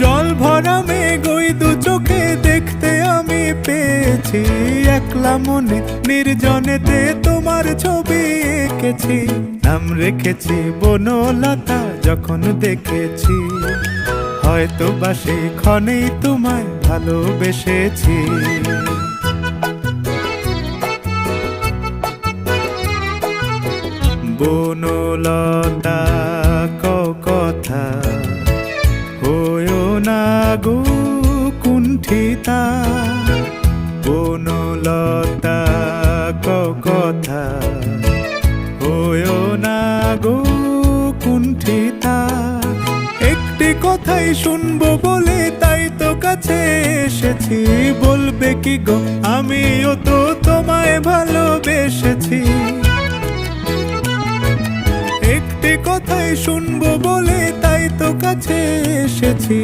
জল ভরা মেঘ ওই দু চোখে দেখতে আমি পেয়েছি, একলা মনে নির্জনেতে তোমার ছবি এঁকেছি। নাম রেখেছি বনলতা যখন দেখেছি, হয়তো বা সেই ক্ষণেই তোমায় ভালোবেসেছি। বনলতা কথা হয়ো না গো কুণ্ঠিতা, বনলতা কথা হয়ো না গো কুণ্ঠিতা। একটি কথাই শুনবো বলে তাই তো কাছে এসেছি, বলবে কি গো আমিও তো তোমায় ভালোবেসেছি। একটি কথাই শুনবো বলে তাই তো কাছে এসেছি,